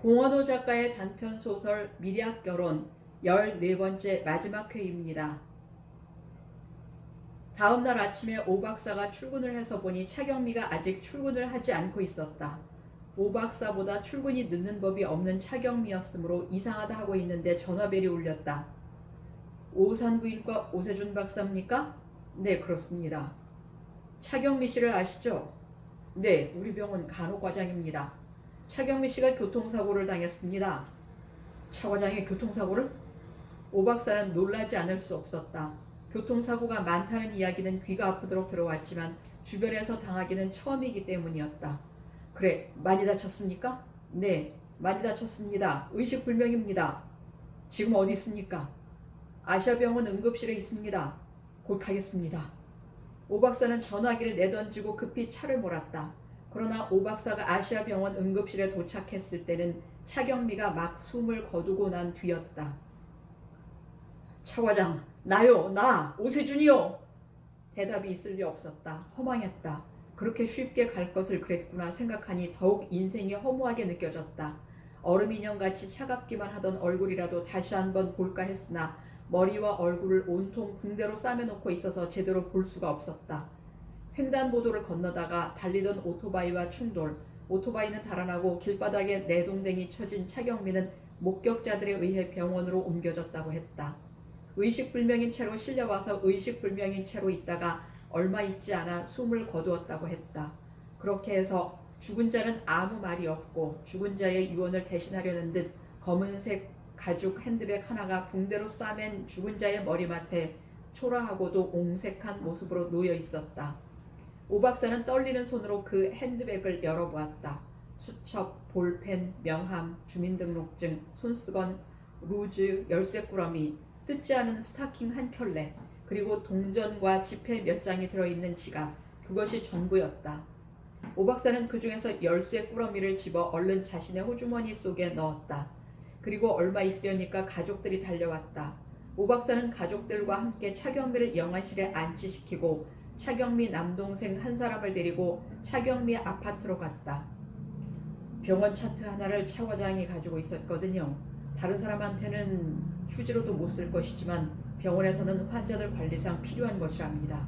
공원호 작가의 단편소설 미략결혼 14번째 마지막 회입니다. 다음날 아침에 오 박사가 출근을 해서 보니 차경미가 아직 출근을 하지 않고 있었다. 오 박사보다 출근이 늦는 법이 없는 차경미였으므로 이상하다 하고 있는데 전화벨이 울렸다. 오산부인과 오세준 박사입니까? 네, 그렇습니다. 차경미 씨를 아시죠? 네, 우리 병원 간호과장입니다. 차경미 씨가 교통사고를 당했습니다. 차 과장이 교통사고를? 오 박사는 놀라지 않을 수 없었다. 교통사고가 많다는 이야기는 귀가 아프도록 들어왔지만 주변에서 당하기는 처음이기 때문이었다. 그래, 많이 다쳤습니까? 네, 많이 다쳤습니다. 의식불명입니다. 지금 어디 있습니까? 아시아병원 응급실에 있습니다. 곧 가겠습니다. 오 박사는 전화기를 내던지고 급히 차를 몰았다. 그러나 오 박사가 아시아병원 응급실에 도착했을 때는 차경미가 막 숨을 거두고 난 뒤였다. 차 과장, 나요, 나, 오세준이요. 대답이 있을 리 없었다. 허망했다. 그렇게 쉽게 갈 것을 그랬구나 생각하니 더욱 인생이 허무하게 느껴졌다. 얼음 인형같이 차갑기만 하던 얼굴이라도 다시 한번 볼까 했으나 머리와 얼굴을 온통 붕대로 싸매놓고 있어서 제대로 볼 수가 없었다. 횡단보도를 건너다가 달리던 오토바이와 충돌, 오토바이는 달아나고 길바닥에 내동댕이 쳐진 차경미는 목격자들에 의해 병원으로 옮겨졌다고 했다. 의식불명인 채로 실려와서 의식불명인 채로 있다가 얼마 있지 않아 숨을 거두었다고 했다. 그렇게 해서 죽은 자는 아무 말이 없고 죽은 자의 유언을 대신하려는 듯 검은색 가죽 핸드백 하나가 붕대로 싸맨 죽은 자의 머리맡에 초라하고도 옹색한 모습으로 놓여 있었다. 오 박사는 떨리는 손으로 그 핸드백을 열어보았다. 수첩, 볼펜, 명함, 주민등록증, 손수건, 루즈, 열쇠꾸러미, 뜯지 않은 스타킹 한 켤레, 그리고 동전과 지폐 몇 장이 들어있는 지갑, 그것이 전부였다. 오 박사는 그 중에서 열쇠꾸러미를 집어 얼른 자신의 호주머니 속에 넣었다. 그리고 얼마 있으려니까 가족들이 달려왔다. 오 박사는 가족들과 함께 차경미를 영안실에 안치시키고 차경미 남동생 한 사람을 데리고 차경미 아파트로 갔다. 병원 차트 하나를 차 과장이 가지고 있었거든요. 다른 사람한테는 휴지로도 못 쓸 것이지만 병원에서는 환자들 관리상 필요한 것이랍니다.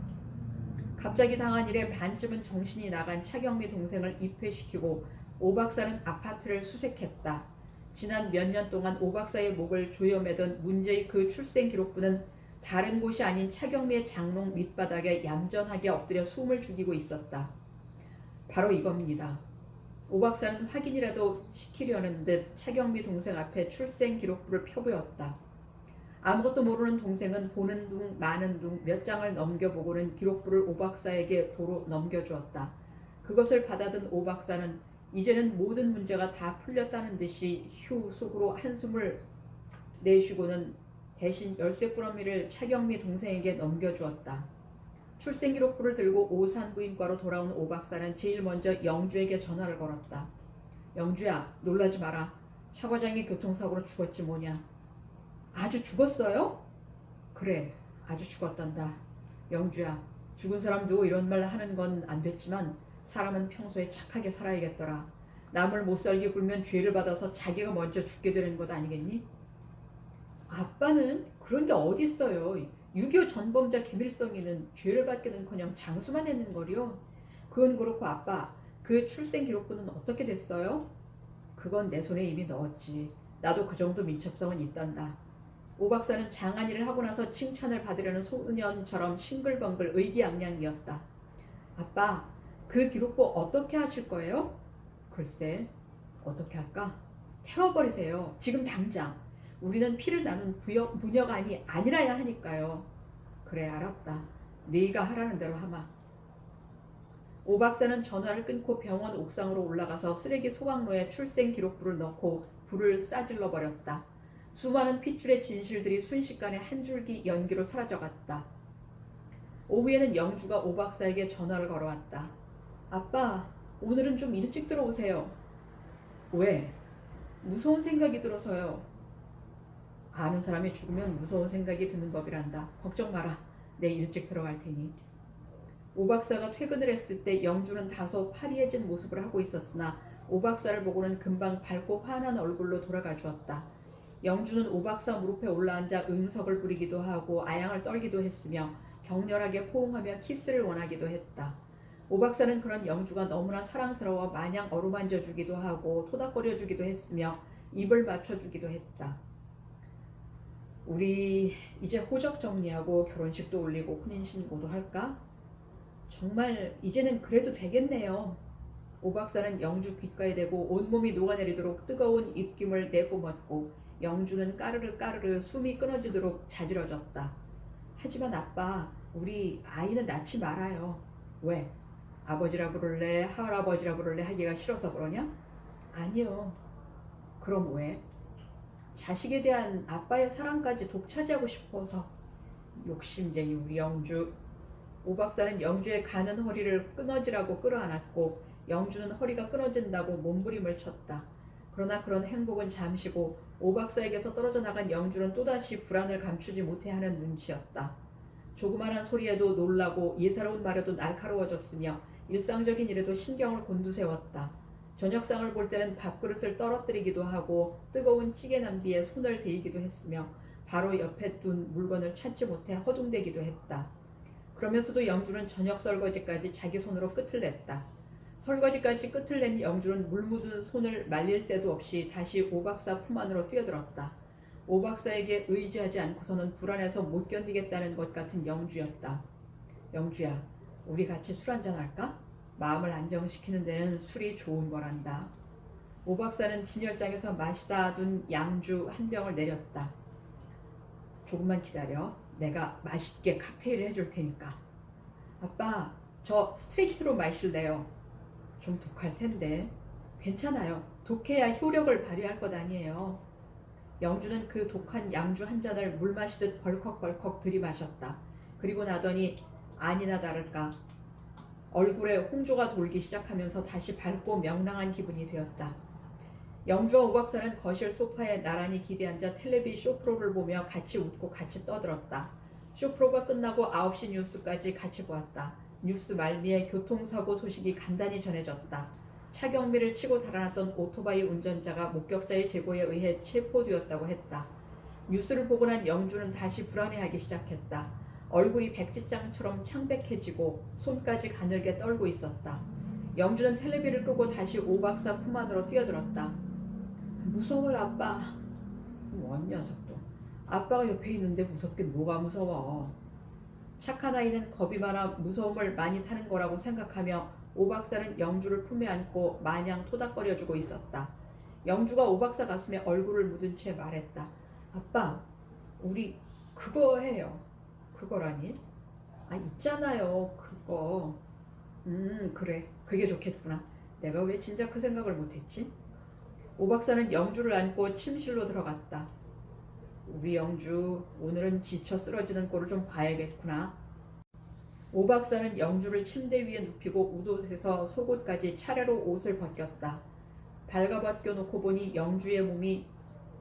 갑자기 당한 일에 반쯤은 정신이 나간 차경미 동생을 입회시키고 오 박사는 아파트를 수색했다. 지난 몇 년 동안 오 박사의 목을 조여매던 문제의 그 출생기록부는 다른 곳이 아닌 차경미의 장롱 밑바닥에 얌전하게 엎드려 숨을 죽이고 있었다. 바로 이겁니다. 오 박사는 확인이라도 시키려는 듯 차경미 동생 앞에 출생기록부를 펴보였다. 아무것도 모르는 동생은 보는 둥 마는 둥 몇 장을 넘겨보고는 기록부를 오 박사에게 도로 넘겨주었다. 그것을 받아든 오 박사는 이제는 모든 문제가 다 풀렸다는 듯이 휴 속으로 한숨을 내쉬고는 대신 열쇠꾸러미를 차경미 동생에게 넘겨주었다. 출생기록부를 들고 오산부인과로 돌아온 오 박사는 제일 먼저 영주에게 전화를 걸었다. 영주야, 놀라지 마라. 차 과장이 교통사고로 죽었지 뭐냐. 아주 죽었어요? 그래, 아주 죽었단다. 영주야, 죽은 사람 두고 이런 말 하는 건 안 됐지만 사람은 평소에 착하게 살아야겠더라. 남을 못살게 굴면 죄를 받아서 자기가 먼저 죽게 되는 것 아니겠니? 아빠는 그런 게 어딨어요. 6.25 전범자 김일성이는 죄를 받기는커녕 장수만 했는 거려. 그건 그렇고 아빠, 그 출생기록부는 어떻게 됐어요? 그건 내 손에 이미 넣었지. 나도 그 정도 민첩성은 있단다. 오 박사는 장한일을 하고 나서 칭찬을 받으려는 소년처럼 싱글벙글 의기양양이었다. 아빠, 그 기록부 어떻게 하실 거예요? 글쎄, 어떻게 할까? 태워버리세요. 지금 당장. 우리는 피를 나눈 부녀가 아니라야 하니까요. 그래, 알았다. 네가 하라는 대로 하마. 오 박사는 전화를 끊고 병원 옥상으로 올라가서 쓰레기 소각로에 출생기록부를 넣고 불을 싸질러 버렸다. 수많은 핏줄의 진실들이 순식간에 한 줄기 연기로 사라져갔다. 오후에는 영주가 오 박사에게 전화를 걸어왔다. 아빠, 오늘은 좀 일찍 들어오세요. 왜? 무서운 생각이 들어서요. 아는 사람이 죽으면 무서운 생각이 드는 법이란다. 걱정 마라. 내일 일찍 들어갈 테니. 오 박사가 퇴근을 했을 때 영주는 다소 파리해진 모습을 하고 있었으나 오박사를 보고는 금방 밝고 환한 얼굴로 돌아가 주었다. 영주는 오박사 무릎에 올라앉아 응석을 부리기도 하고 아양을 떨기도 했으며 격렬하게 포옹하며 키스를 원하기도 했다. 오박사는 그런 영주가 너무나 사랑스러워 마냥 어루만져 주기도 하고 토닥거려 주기도 했으며 입을 맞춰 주기도 했다. 우리 이제 호적 정리하고 결혼식도 올리고 혼인신고도 할까? 정말 이제는 그래도 되겠네요. 오박사는 영주 귓가에 대고 온몸이 녹아내리도록 뜨거운 입김을 내뿜었고 영주는 까르르 까르르 숨이 끊어지도록 자지러졌다. 하지만 아빠, 우리 아이는 낳지 말아요. 왜? 아버지라 부를래? 할아버지라 부를래? 하기가 싫어서 그러냐? 아니요. 그럼 왜? 자식에 대한 아빠의 사랑까지 독차지하고 싶어서. 욕심쟁이 우리 영주. 오박사는 영주의 가는 허리를 끊어지라고 끌어안았고 영주는 허리가 끊어진다고 몸부림을 쳤다. 그러나 그런 행복은 잠시고 오박사에게서 떨어져 나간 영주는 또다시 불안을 감추지 못해 하는 눈치였다. 조그마한 소리에도 놀라고 예사로운 말에도 날카로워졌으며 일상적인 일에도 신경을 곤두세웠다. 저녁상을 볼 때는 밥그릇을 떨어뜨리기도 하고 뜨거운 찌개 냄비에 손을 대이기도 했으며 바로 옆에 둔 물건을 찾지 못해 허둥대기도 했다. 그러면서도 영주는 저녁 설거지까지 자기 손으로 끝을 냈다. 설거지까지 끝을 낸 영주는 물 묻은 손을 말릴 새도 없이 다시 오박사 품 안으로 뛰어들었다. 오박사에게 의지하지 않고서는 불안해서 못 견디겠다는 것 같은 영주였다. 영주야, 우리 같이 술 한잔 할까? 마음을 안정시키는 데는 술이 좋은 거란다. 오박사는 진열장에서 마시다 둔 양주 한 병을 내렸다. 조금만 기다려. 내가 맛있게 칵테일을 해줄 테니까. 아빠, 저 스트레이트로 마실래요. 좀 독할 텐데. 괜찮아요. 독해야 효력을 발휘할 것 아니에요. 영주는 그 독한 양주 한 잔을 물 마시듯 벌컥벌컥 들이마셨다. 그리고 나더니 아니나 다를까 얼굴에 홍조가 돌기 시작하면서 다시 밝고 명랑한 기분이 되었다. 영주와 오박사는 거실 소파에 나란히 기대앉아 텔레비 쇼프로를 보며 같이 웃고 같이 떠들었다. 쇼프로가 끝나고 9시 뉴스까지 같이 보았다. 뉴스 말미에 교통사고 소식이 간단히 전해졌다. 차경미를 치고 달아났던 오토바이 운전자가 목격자의 제보에 의해 체포되었다고 했다. 뉴스를 보고 난 영주는 다시 불안해하기 시작했다. 얼굴이 백지장처럼 창백해지고 손까지 가늘게 떨고 있었다. 영주는 텔레비를 끄고 다시 오박사 품 안으로 뛰어들었다. 무서워요, 아빠. 뭔 녀석도. 아빠가 옆에 있는데 무섭긴 뭐가 무서워. 착한 아이는 겁이 많아 무서움을 많이 타는 거라고 생각하며 오박사는 영주를 품에 안고 마냥 토닥거려주고 있었다. 영주가 오박사 가슴에 얼굴을 묻은 채 말했다. 아빠, 우리 그거 해요. 그거라니? 아, 있잖아요. 그거. 그래. 그게 좋겠구나. 내가 왜 진작 그 생각을 못했지? 오박사는 영주를 안고 침실로 들어갔다. 우리 영주, 오늘은 지쳐 쓰러지는 꼴을 좀 봐야겠구나. 오박사는 영주를 침대 위에 눕히고 웃옷에서 속옷까지 차례로 옷을 벗겼다. 발가벗겨 놓고 보니 영주의 몸이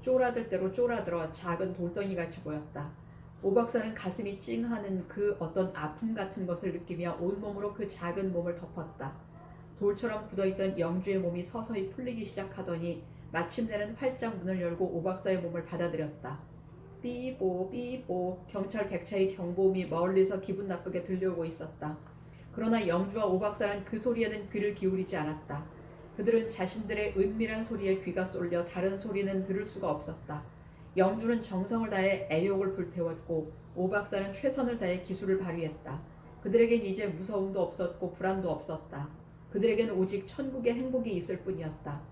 쪼라들 대로 쪼라들어 작은 돌덩이같이 보였다. 오박사는 가슴이 찡하는 그 어떤 아픔 같은 것을 느끼며 온몸으로 그 작은 몸을 덮었다. 돌처럼 굳어있던 영주의 몸이 서서히 풀리기 시작하더니 마침내는 활짝 문을 열고 오박사의 몸을 받아들였다. 삐뽀 삐뽀 경찰 백차의 경보음이 멀리서 기분 나쁘게 들려오고 있었다. 그러나 영주와 오박사는 그 소리에는 귀를 기울이지 않았다. 그들은 자신들의 은밀한 소리에 귀가 쏠려 다른 소리는 들을 수가 없었다. 영주는 정성을 다해 애욕을 불태웠고 오박사는 최선을 다해 기술을 발휘했다. 그들에겐 이제 무서움도 없었고 불안도 없었다. 그들에겐 오직 천국의 행복이 있을 뿐이었다.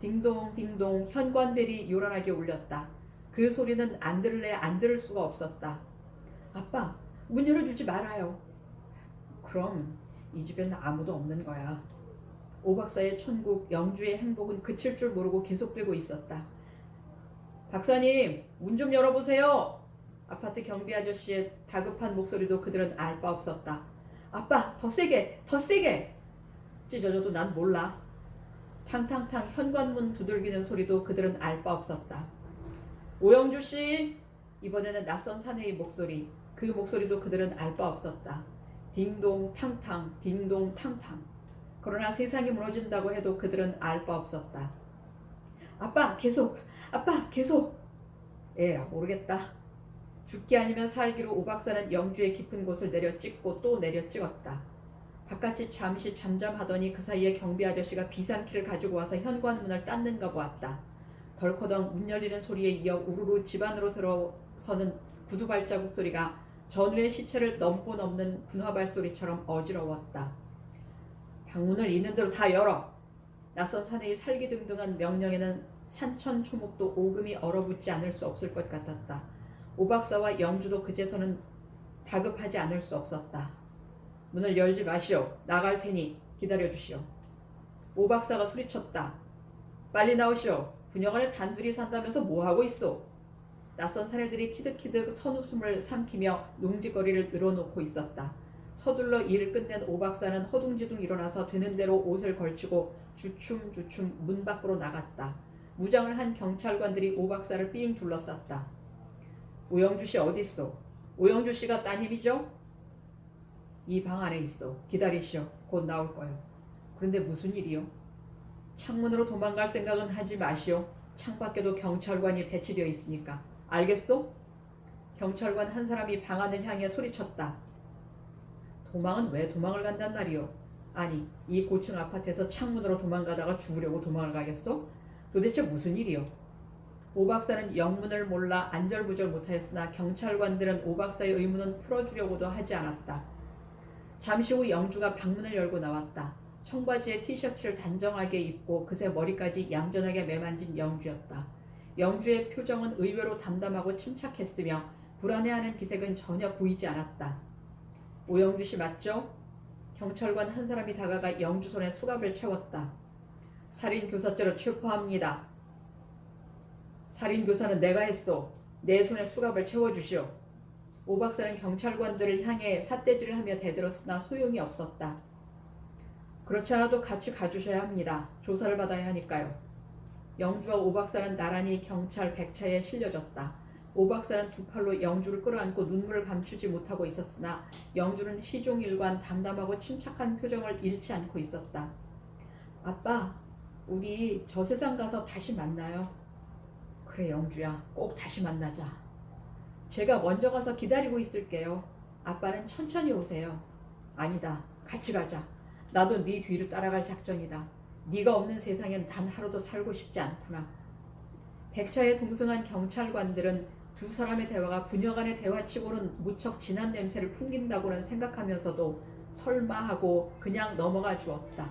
딩동 딩동 현관벨이 요란하게 울렸다. 그 소리는 안 들을래 안 들을 수가 없었다. 아빠, 문 열어주지 말아요. 그럼 이 집엔 아무도 없는 거야. 오박사의 천국, 영주의 행복은 그칠 줄 모르고 계속되고 있었다. 박사님, 문 좀 열어보세요. 아파트 경비 아저씨의 다급한 목소리도 그들은 알 바 없었다. 아빠, 더 세게, 더 세게. 찢어져도 난 몰라. 탕탕탕 현관문 두들기는 소리도 그들은 알 바 없었다. 오영주 씨, 이번에는 낯선 사내의 목소리, 그 목소리도 그들은 알 바 없었다. 딩동 탕탕, 딩동 탕탕. 그러나 세상이 무너진다고 해도 그들은 알 바 없었다. 아빠 계속! 아빠 계속! 에라 모르겠다. 죽기 아니면 살기로 오 박사는 영주의 깊은 곳을 내려 찍고 또 내려 찍었다. 바깥이 잠시 잠잠하더니 그 사이에 경비 아저씨가 비상키를 가지고 와서 현관문을 땄는가 보았다. 덜커덩 문 열리는 소리에 이어 우르르 집 안으로 들어서는 구두 발자국 소리가 전우의 시체를 넘고 넘는 군화발 소리처럼 어지러웠다. 방문을 있는 대로 다 열어! 낯선 사내의 살기등등한 명령에는 산천초목도 오금이 얼어붙지 않을 수 없을 것 같았다. 오 박사와 영주도 그제서는 다급하지 않을 수 없었다. 문을 열지 마시오. 나갈 테니 기다려주시오. 오 박사가 소리쳤다. 빨리 나오시오. 부녀간에 단둘이 산다면서 뭐하고 있어? 낯선 사내들이 키득키득 선웃음을 삼키며 농지거리를 늘어놓고 있었다. 서둘러 일을 끝낸 오 박사는 허둥지둥 일어나서 되는 대로 옷을 걸치고 주춤주춤 문 밖으로 나갔다. 무장을 한 경찰관들이 오 박사를 삥 둘러쌌다. 오영주 씨 어딨어? 오영주 씨가 따님이죠? 이 방 안에 있어. 기다리시오. 곧 나올 거요. 그런데 무슨 일이요? 창문으로 도망갈 생각은 하지 마시오. 창밖에도 경찰관이 배치되어 있으니까. 알겠소? 경찰관 한 사람이 방 안을 향해 소리쳤다. 도망은 왜 도망을 간단 말이오? 아니, 이 고층 아파트에서 창문으로 도망가다가 죽으려고 도망을 가겠소? 도대체 무슨 일이오? 오 박사는 영문을 몰라 안절부절 못하였으나 경찰관들은 오 박사의 의문은 풀어주려고도 하지 않았다. 잠시 후 영주가 방문을 열고 나왔다. 청바지에 티셔츠를 단정하게 입고 그새 머리까지 얌전하게 매만진 영주였다. 영주의 표정은 의외로 담담하고 침착했으며 불안해하는 기색은 전혀 보이지 않았다. 오영주 씨 맞죠? 경찰관 한 사람이 다가가 영주 손에 수갑을 채웠다. 살인교사죄로 체포합니다. 살인교사는 내가 했소. 내 손에 수갑을 채워주시오. 오 박사는 경찰관들을 향해 삿대질을 하며 대들었으나 소용이 없었다. 그렇지 않아도 같이 가주셔야 합니다. 조사를 받아야 하니까요. 영주와 오 박사는 나란히 경찰 백차에 실려졌다. 오 박사는 두 팔로 영주를 끌어안고 눈물을 감추지 못하고 있었으나 영주는 시종일관 담담하고 침착한 표정을 잃지 않고 있었다. 아빠, 우리 저 세상 가서 다시 만나요. 그래 영주야, 꼭 다시 만나자. 제가 먼저 가서 기다리고 있을게요. 아빠는 천천히 오세요. 아니다, 같이 가자. 나도 네 뒤를 따라갈 작정이다. 네가 없는 세상엔 단 하루도 살고 싶지 않구나. 백차에 동승한 경찰관들은 두 사람의 대화가 부녀간의 대화치고는 무척 진한 냄새를 풍긴다고는 생각하면서도 설마 하고 그냥 넘어가 주었다.